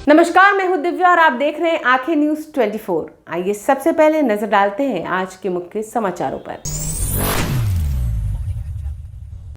नमस्कार, मैं हूं दिव्या और आप देख रहे हैं आंखें न्यूज 24। आइए सबसे पहले नजर डालते हैं आज के मुख्य समाचारों पर।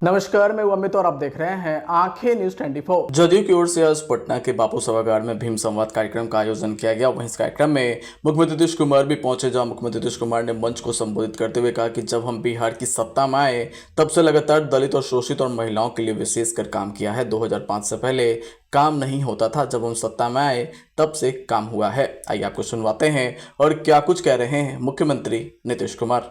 नमस्कार, मैं अमित और आप देख रहे हैं आंखें न्यूज 24। जदयू की ओर से आज पटना के बापू सभागार में भीम संवाद कार्यक्रम का आयोजन किया गया। वहीं इस कार्यक्रम में मुख्यमंत्री नीतीश कुमार भी पहुंचे, जहां मुख्यमंत्री नीतीश कुमार ने मंच को संबोधित करते हुए कहा कि जब हम बिहार की सत्ता में आए तब से लगातार दलित और शोषित और महिलाओं के लिए विशेषकर काम किया है। 2005 से पहले काम नहीं होता था, जब हम सत्ता में आए तब से काम हुआ है। आइए आपको सुनवाते हैं और क्या कुछ कह रहे हैं मुख्यमंत्री नीतीश कुमार।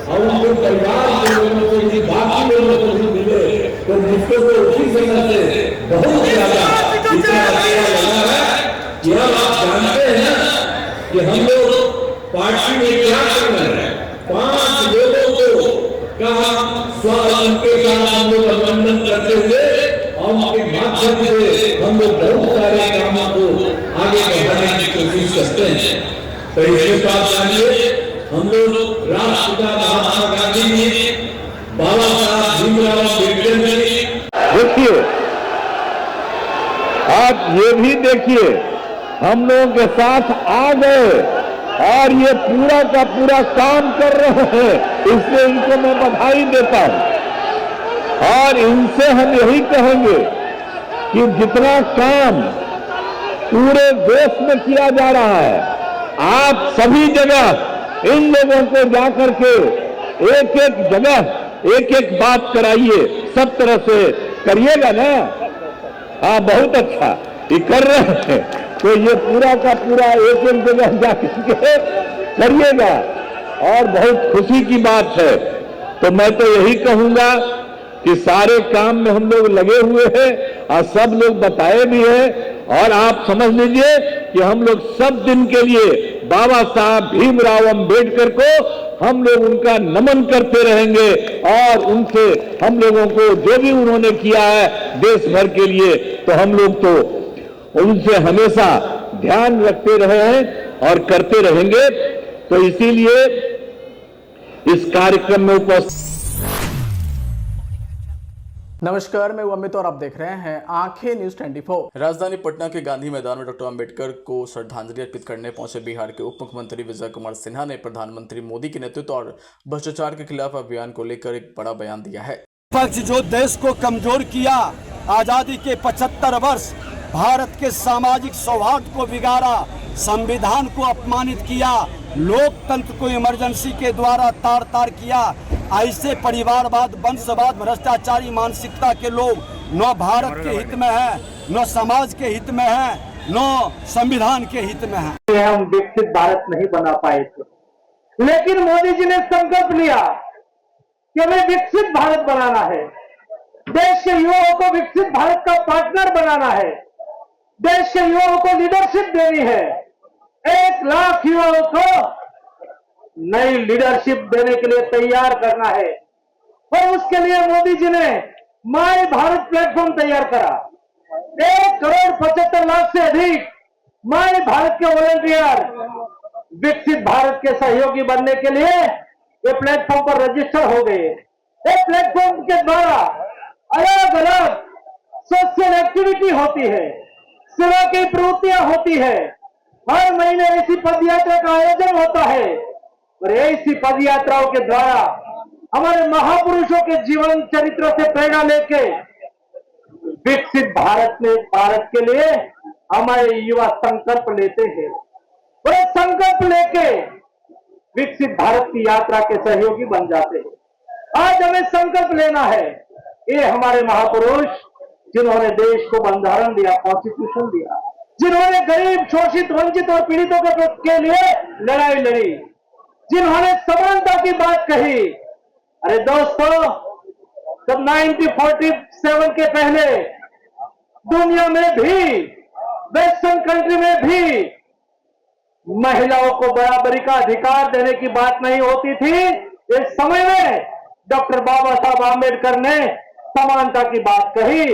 और उनके परिवार के लोगों को भी बाकी लोगों को भी मिले तो मुझको तो उसी समय से बहुत ज्यादा इतना अच्छा लगा है कि अब आप जानते हैं कि हम लोग पार्टी में क्या कर रहे हैं। 5 लोगों को का उनके साथ हम लोग अभिनंदन करते हुए और उनके माध्यम से हम लोग बहुत सारे कामों को आगे बढ़ाने की कोशिश करते हैं। तो इसके साथ जानिए हम लोग राष्ट्रपिता महात्मा गांधी जी, बाबा साहब भीमराव अम्बेडकर जी। देखिए, आप ये भी देखिए, हम लोगों के साथ आ गए और ये पूरा का पूरा काम कर रहे हैं, इसलिए इनको मैं बधाई देता हूं। और इनसे हम यही कहेंगे कि जितना काम पूरे देश में किया जा रहा है, आप सभी जगह इन लोगों को जाकर के एक एक जगह एक एक बात कराइए, सब तरह से करिएगा ना। हाँ, बहुत अच्छा ये कर रहे हैं, तो ये पूरा का पूरा एक एक जगह जाकर के करिएगा और बहुत खुशी की बात है। तो मैं तो यही कहूंगा कि सारे काम में हम लोग लगे हुए हैं और सब लोग बताए भी हैं। और आप समझ लीजिए कि हम लोग सब दिन के लिए बाबा साहब भीमराव अम्बेडकर को हम लोग उनका नमन करते रहेंगे और उनसे हम लोगों को जो भी उन्होंने किया है देश भर के लिए, तो हम लोग तो उनसे हमेशा ध्यान रखते रहे हैं और करते रहेंगे। तो इसीलिए इस कार्यक्रम में उपस्थित। नमस्कार, मैं अमित और आप देख रहे हैं आंखें न्यूज 24। राजधानी पटना के गांधी मैदान में डॉक्टर अंबेडकर को श्रद्धांजलि अर्पित करने पहुंचे बिहार के उप मुख्यमंत्री विजय कुमार सिन्हा ने प्रधानमंत्री मोदी के नेतृत्व और भ्रष्टाचार के खिलाफ अभियान को लेकर एक बड़ा बयान दिया है। पक्ष जो देश को कमजोर किया, आजादी के 75 वर्ष भारत के सामाजिक सौहार्द को बिगाड़ा, संविधान को अपमानित किया, लोकतंत्र को इमरजेंसी के द्वारा तार तार किया, ऐसे परिवारवाद, वंशवाद, भ्रष्टाचारी मानसिकता के लोग न भारत के हित में है, न समाज के हित में है, न संविधान के हित में है। हम विकसित भारत नहीं बना पाए थे, लेकिन मोदी जी ने संकल्प लिया कि हमें विकसित भारत बनाना है, देश के युवाओं को विकसित भारत का पार्टनर बनाना है, देश के युवाओं को लीडरशिप देनी है, 1 लाख युवाओं को नई लीडरशिप देने के लिए तैयार करना है। और उसके लिए मोदी जी ने माय भारत प्लेटफॉर्म तैयार करा। 1,75,00,000 से अधिक माय भारत के वॉलंटियर विकसित भारत के सहयोगी बनने के लिए ये प्लेटफॉर्म पर रजिस्टर हो गए। इस प्लेटफॉर्म के द्वारा अलग अलग सोशल एक्टिविटी होती है, सेवा की प्रवृत्तियां होती है, हर महीने इसी पदयात्रा का आयोजन होता है। और ऐसी पदयात्राओं के द्वारा हमारे महापुरुषों के जीवन चरित्र से प्रेरणा लेके विकसित भारत के लिए हमारे युवा संकल्प लेते हैं और संकल्प लेके विकसित भारत की यात्रा के सहयोगी बन जाते हैं। आज हमें संकल्प लेना है, ये हमारे महापुरुष जिन्होंने देश को बंधारण दिया, कॉन्स्टिट्यूशन दिया, जिन्होंने गरीब, शोषित, वंचित और पीड़ितों के लिए लड़ाई लड़ी, जिन्होंने समानता की बात कही। अरे दोस्तों, जब 1947 के पहले दुनिया में भी, वेस्टर्न कंट्री में भी महिलाओं को बराबरी का अधिकार देने की बात नहीं होती थी, इस समय में डॉक्टर बाबा साहब आम्बेडकर ने समानता की बात कही।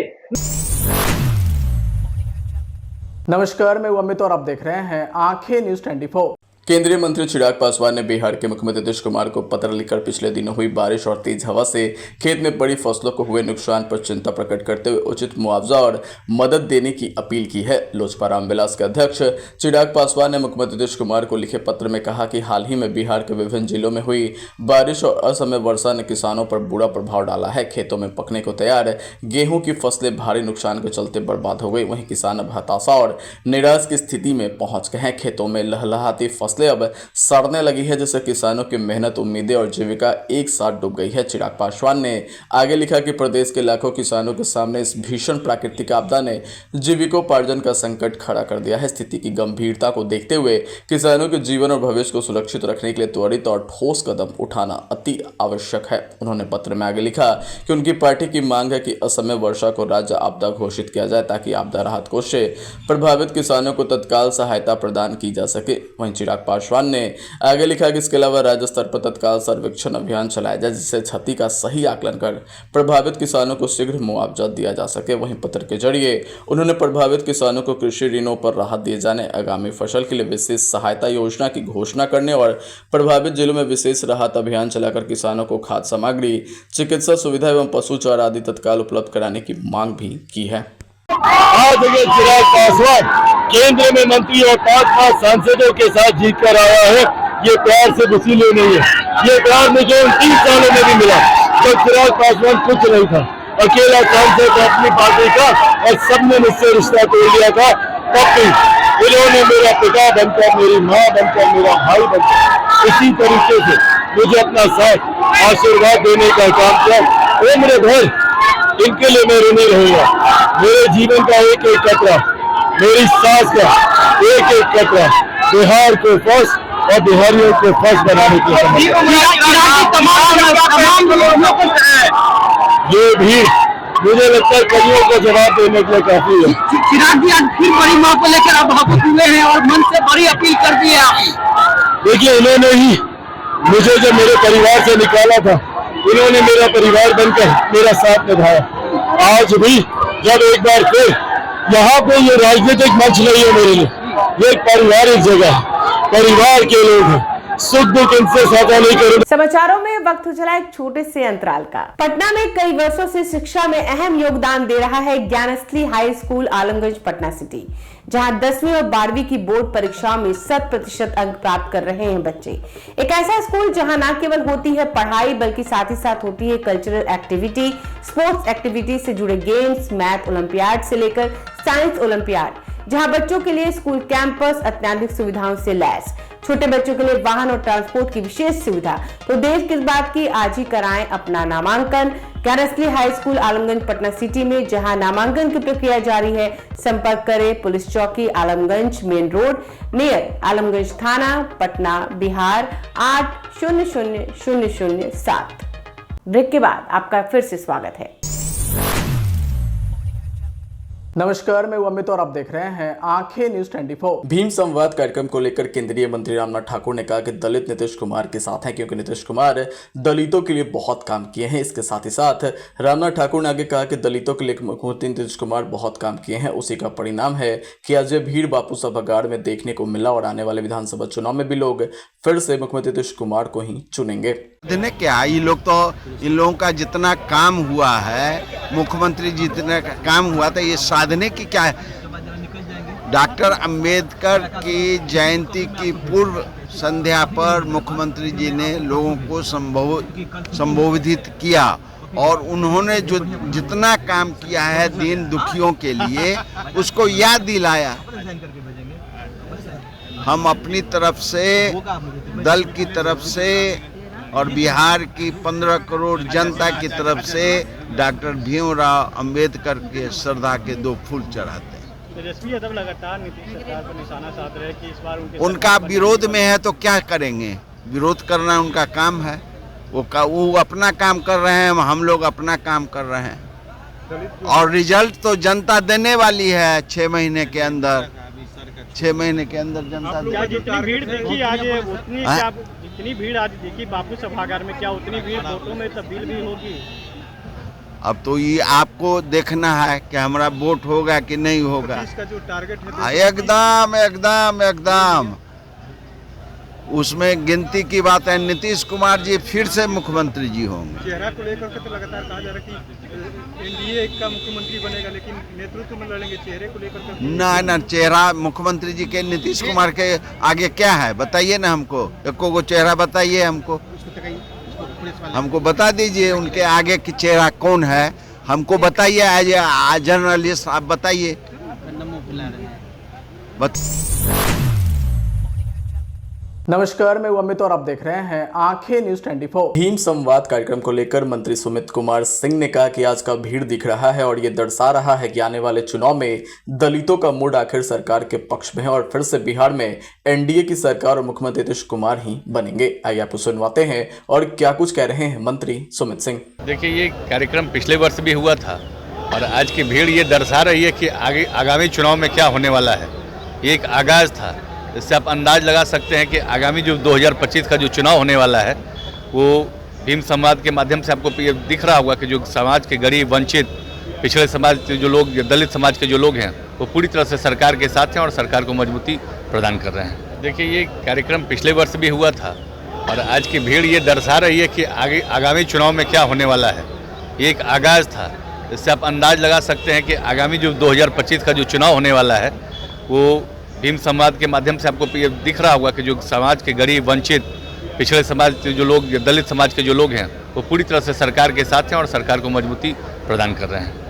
नमस्कार, मैं अमित और आप देख रहे हैं आंखें न्यूज 24। केंद्रीय मंत्री चिराग पासवान ने बिहार के मुख्यमंत्री नीतीश कुमार को पत्र लिखकर पिछले दिनों हुई बारिश और तेज हवा से खेत में पड़ी फसलों को हुए नुकसान पर चिंता प्रकट करते हुए उचित मुआवजा और मदद देने की अपील की है। लोजपा रामविलास के अध्यक्ष चिराग पासवान ने मुख्यमंत्री नीतीश कुमार को लिखे पत्र में कहा कि हाल ही में बिहार के विभिन्न जिलों में हुई बारिश और असमय वर्षा ने किसानों पर बुरा प्रभाव डाला है। खेतों में पकने को तैयार गेहूं की फसलें भारी नुकसान के चलते बर्बाद हो गई। वहीं किसान अब हताशा और निराश की स्थिति में पहुंच गए हैं। खेतों में लहलहाती फसलें अब सड़ने लगी है, जिससे किसानों की मेहनत, उम्मीदें और जीविका एक साथ डूब गई है। चिराग पासवान ने आगे लिखा कि प्रदेश के लाखों किसानों के सामने इस भीषण प्राकृतिक आपदा ने जीविकोपार्जन का संकट खड़ा कर दिया है। स्थिति की गंभीरता को देखते हुए किसानों के जीवन और भविष्य को सुरक्षित रखने के लिए त्वरित और ठोस कदम उठाना अति आवश्यक है। उन्होंने पत्र में आगे लिखा कि उनकी पार्टी की मांग है कि असमय वर्षा को राज्य आपदा घोषित किया जाए, ताकि आपदा राहत कोष से प्रभावित किसानों को तत्काल सहायता प्रदान की जा सके। वहीं चिराग पासवान ने आगे लिखा कि इसके अलावा राज्य स्तर पर तत्काल सर्वेक्षण अभियान चलाया जाए, जिससे क्षति का सही आकलन कर प्रभावित किसानों को शीघ्र मुआवजा दिया जा सके। वहीं पत्र के जरिए उन्होंने प्रभावित किसानों को कृषि ऋणों पर राहत दिए जाने, आगामी फसल के लिए विशेष सहायता योजना की घोषणा करने और प्रभावित जिलों में विशेष राहत अभियान चलाकर किसानों को खाद्य सामग्री, चिकित्सा सुविधा एवं पशु चारा आदि तत्काल उपलब्ध कराने की मांग भी की है। आज देखिए चिराग पासवान केंद्र में मंत्री और 5 सांसदों के साथ जीत कर आया है। ये प्यार से वसीले नहीं है, ये प्यार मुझे 30 सालों में भी मिला जब चिराग पासवान कुछ नहीं था, अकेला सांसद था अपनी पार्टी का और सबने मुझसे रिश्ता तोड़ लिया था। तब भी इन्होंने मेरा पिता बनकर, मेरी माँ बनकर, मेरा भाई बनकर इसी तरीके से मुझे अपना साथ आशीर्वाद देने का काम किया। उम्र भर इनके लिए मैं ऋणी रहूंगा। मेरे जीवन का एक एक कतरा, मेरी सांस का एक एक कतरा बिहार को फर्स्ट और बिहारियों को फर्स्ट बनाने की ये भी मुझे लगता है कड़ियों को जवाब देने के लिए काफी है। चिराग जी आज फिर बड़ी मां को लेकर आप भावुक हुए हैं और मन से बड़ी अपील कर दी है आप। देखिए, इन्होंने ही मुझे जब मेरे परिवार से निकाला था, इन्होंने मेरा परिवार बनकर मेरा साथ निभाया। आज भी जब एक बार फिर यहाँ पे ये राजनीतिक मंच नहीं है मेरे लिए, ये एक पारिवारिक जगह है, परिवार के लोग हैं, सुख दुख इनसे साझा नहीं करेंगे। समाचारों में वक्त हो चला एक छोटे से अंतराल का। पटना में कई वर्षों से शिक्षा में अहम योगदान दे रहा है Gyansthali high school Alamganj Patna city, जहां 10वीं और 12वीं की बोर्ड परीक्षाओं में 100% अंक प्राप्त कर रहे हैं बच्चे। एक ऐसा स्कूल जहां न केवल होती है पढ़ाई, बल्कि साथ ही साथ होती है कल्चरल एक्टिविटी, स्पोर्ट्स एक्टिविटी से जुड़े गेम्स, मैथ ओलंपियाड से लेकर साइंस ओलंपियाड, जहां बच्चों के लिए स्कूल कैंपस अत्याधुनिक सुविधाओं से लैस, छोटे बच्चों के लिए वाहन और ट्रांसपोर्ट की विशेष सुविधा। तो देर किस बात की, आज ही कराएं अपना नामांकन Gyansthali high school Alamganj Patna city में, जहां नामांकन की प्रक्रिया जारी है। संपर्क करें पुलिस चौकी Alamganj main road near Alamganj थाना पटना बिहार 800007। ब्रेक के बाद आपका फिर से स्वागत है। नमस्कार, मैं अमित और आप देख रहे हैं आंखें न्यूज 24। भीम संवाद कार्यक्रम को लेकर केंद्रीय मंत्री रामनाथ ठाकुर ने कहा कि दलित नीतीश कुमार के साथ हैं, क्योंकि नीतीश कुमार दलितों के लिए बहुत काम किए हैं। इसके साथ ही साथ रामनाथ ठाकुर ने आगे कहा कि दलितों के लिए मुख्यमंत्री नीतीश कुमार बहुत काम किए हैं। उसी का परिणाम है कि आज भीड़ बापू सभागार में देखने को मिला और आने वाले विधानसभा चुनाव में भी लोग फिर से मुख्यमंत्री नीतीश कुमार को ही चुनेंगे। क्या ये लोग तो इन लोगों का जितना काम हुआ है, मुख्यमंत्री जितना काम हुआ था, ये साधने की क्या है। डॉक्टर अंबेडकर की जयंती की पूर्व संध्या पर मुख्यमंत्री जी ने लोगों को संबोधित किया और उन्होंने जो जितना काम किया है दीन दुखियों के लिए, उसको याद दिलाया। हम अपनी तरफ से, दल की तरफ से और बिहार की 15 करोड़ जनता की तरफ से डॉक्टर भीमराव अंबेडकर के श्रद्धा के 2 फूल चढ़ाते हैं। लगातार नीतीश सरकार पर निशाना साध रहे कि इस बार उनका विरोध में है तो क्या करेंगे, विरोध करना उनका काम है। वो अपना काम कर रहे हैं, हम लोग अपना काम कर रहे हैं और रिजल्ट तो जनता देने वाली है 6 महीने के अंदर। 6 महीने के अंदर जनता जितनी भीड़ देखी आज, उतनी जितनी भीड़ आज देखी बापू सभागार में, क्या उतनी भीड़ वोटों में तब्दील भी होगी? अब तो ये आपको देखना है कि हमारा वोट होगा कि नहीं होगा। इसका जो टारगेट है एकदम एकदम एकदम उसमें गिनती की बात है, नीतीश कुमार जी फिर से मुख्यमंत्री जी होंगे। चेहरा को लेकर के तो लगातार कहा जा रहा है कि एनडीए का मुख्यमंत्री बनेगा, लेकिन नेतृत्व में लड़ेंगे। चेहरे को लेकर के ना चेहरा मुख्यमंत्री जी के नीतीश कुमार के आगे क्या है बताइए ना, हमको एको को चेहरा बताइए, हमको बता दीजिए उनके आगे की चेहरा कौन है, हमको बताइए। एज जर्नलिस्ट आप बताइए। नमस्कार, मैं अमित और आप देख रहे हैं आंखें न्यूज 24। भीम संवाद कार्यक्रम को लेकर मंत्री सुमित कुमार सिंह ने कहा कि आज का भीड़ दिख रहा है और ये दर्शा रहा है कि आने वाले चुनाव में दलितों का मूड आखिर सरकार के पक्ष में है और फिर से बिहार में एनडीए की सरकार और मुख्यमंत्री नीतीश कुमार ही बनेंगे। आइए आपको सुनवाते हैं और क्या कुछ कह रहे हैं मंत्री सुमित सिंह। देखिए, ये कार्यक्रम पिछले वर्ष भी हुआ था और आज की भीड़ ये दर्शा रही है कि आगामी चुनाव में क्या होने वाला है। ये एक आगाज था, इससे आप अंदाज लगा सकते हैं कि आगामी जो 2025 का जो चुनाव होने वाला है वो भीम संवाद के माध्यम से आपको ये दिख रहा होगा कि जो समाज के गरीब, वंचित, पिछड़े समाज के जो लोग, दलित समाज के जो लोग हैं वो पूरी तरह से सरकार के साथ हैं और सरकार को मजबूती प्रदान कर रहे हैं। देखिए, ये कार्यक्रम पिछले वर्ष भी हुआ था और आज की भीड़ ये दर्शा रही है कि आगामी चुनाव में क्या होने वाला है। ये एक आगाज था, इससे आप अंदाज लगा सकते हैं कि आगामी जो 2025 का जो चुनाव होने वाला है वो भीम संवाद के माध्यम से आपको ये दिख रहा होगा कि जो समाज के गरीब, वंचित, पिछड़े समाज के जो लोग, दलित समाज के जो लोग हैं वो पूरी तरह से सरकार के साथ हैं और सरकार को मजबूती प्रदान कर रहे हैं।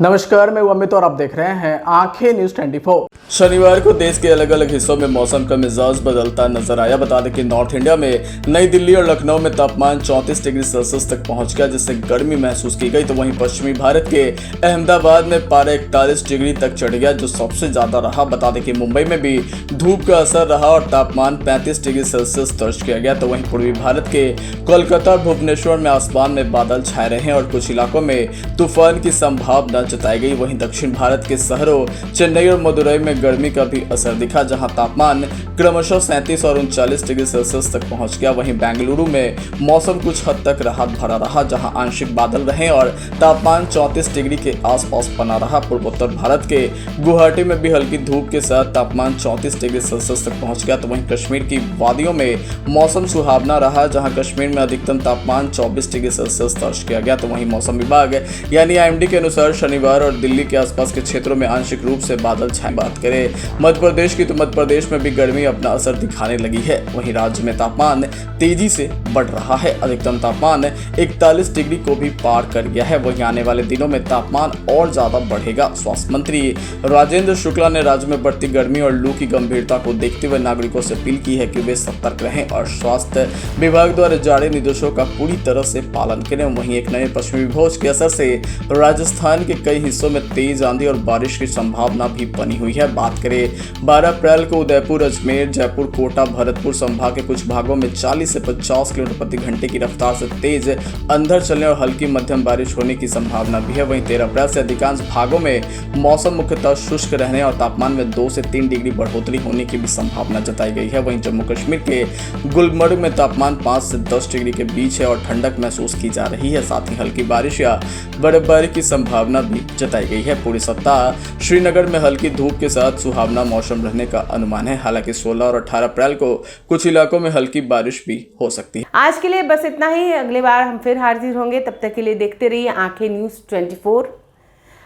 नमस्कार, मैं अमित और आप देख रहे हैं आंखें न्यूज 24। शनिवार को देश के अलग अलग हिस्सों में मौसम का मिजाज बदलता नजर आया। बता दें कि नॉर्थ इंडिया में नई दिल्ली और लखनऊ में तापमान 34 डिग्री सेल्सियस तक पहुंच गया, जिससे गर्मी महसूस की गई। तो वहीं पश्चिमी भारत के अहमदाबाद में पारा 41 डिग्री तक चढ़ गया, जो सबसे ज्यादा रहा। बता दें कि मुंबई में भी धूप का असर रहा और तापमान 35 डिग्री सेल्सियस दर्ज किया गया। तो वहीं पूर्वी भारत के कोलकाता और भुवनेश्वर में आसमान में बादल छाए रहे और कुछ इलाकों में तूफान की संभावना जताई गई। वहीं दक्षिण भारत के शहरों चेन्नई और मदुरई में गर्मी का भी असर दिखा, जहां तापमान क्रमशः 37 और 39 डिग्री सेल्सियस तक पहुंच गया। वहीं बेंगलुरु में मौसम कुछ हद तक राहत भरा रहा, जहां आंशिक बादल रहे और तापमान 34 डिग्री के आसपास बना रहा। पूर्वोत्तर भारत के गुवाहाटी में भी हल्की धूप के साथ तापमान 34 डिग्री सेल्सियस तक पहुंच गया। तो वहीं कश्मीर की वादियों में मौसम सुहावना रहा, जहां कश्मीर में अधिकतम तापमान 24 डिग्री सेल्सियस दर्ज किया गया। तो वहीं मौसम विभाग यानी IMD के अनुसार शनिवार और दिल्ली के आसपास के क्षेत्रों में आंशिक रूप से बादल छाए। बात करें मध्य प्रदेश की, तो मध्य प्रदेश में भी गर्मी अपना असर दिखाने लगी है। वहीं राज्य में तापमान तेजी से बढ़ रहा है, अधिकतम तापमान 41 डिग्री को भी पार कर गया है। वहीं आने वाले दिनों में तापमान और ज्यादा बढ़ेगा। स्वास्थ्य मंत्री राजेंद्र शुक्ला ने राज्य में बढ़ती गर्मी और लू की गंभीरता को देखते हुए नागरिकों से अपील की है कि वे सतर्क रहें और स्वास्थ्य विभाग द्वारा जारी निर्देशों का पूरी तरह से पालन करें। वहीं एक नए पश्चिमी विभव के असर से राजस्थान के कई हिस्सों में तेज आंधी और बारिश की संभावना भी बनी हुई है। बात करें 12 अप्रैल को उदयपुर, अजमेर, जयपुर, कोटा, भरतपुर संभाग के कुछ भागों में 40 से 50 किलोमीटर प्रति घंटे की रफ्तार से तेज अंधड़ चलने और हल्की मध्यम बारिश होने की संभावना भी है। वहीं 13 अप्रैल से अधिकांश भागों में मौसम मुख्यतः शुष्क रहने और तापमान में 2 से 3 डिग्री बढ़ोतरी होने की भी संभावना जताई गई है। वहीं जम्मू कश्मीर के गुलमर्ग में तापमान 5 से 10 डिग्री के बीच है और ठंडक महसूस की जा रही है। साथ ही हल्की बारिश या बर्फबारी की संभावना भी जताई गई है। पूरी सप्ताह श्रीनगर में हल्की धूप के साथ सुहावना मौसम रहने का अनुमान है। हालांकि 16 और 18 अप्रैल को कुछ इलाकों में हल्की बारिश भी हो सकती है। आज के लिए बस इतना ही। अगली बार हम फिर हाजिर होंगे, तब तक के लिए देखते रहिए आंखें न्यूज 24।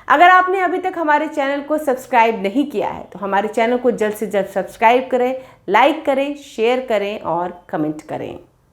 अगर आपने अभी तक हमारे चैनल को सब्सक्राइब नहीं किया है तो हमारे चैनल को जल्द से जल्द सब्सक्राइब करें, लाइक करें, शेयर करें और कमेंट करें।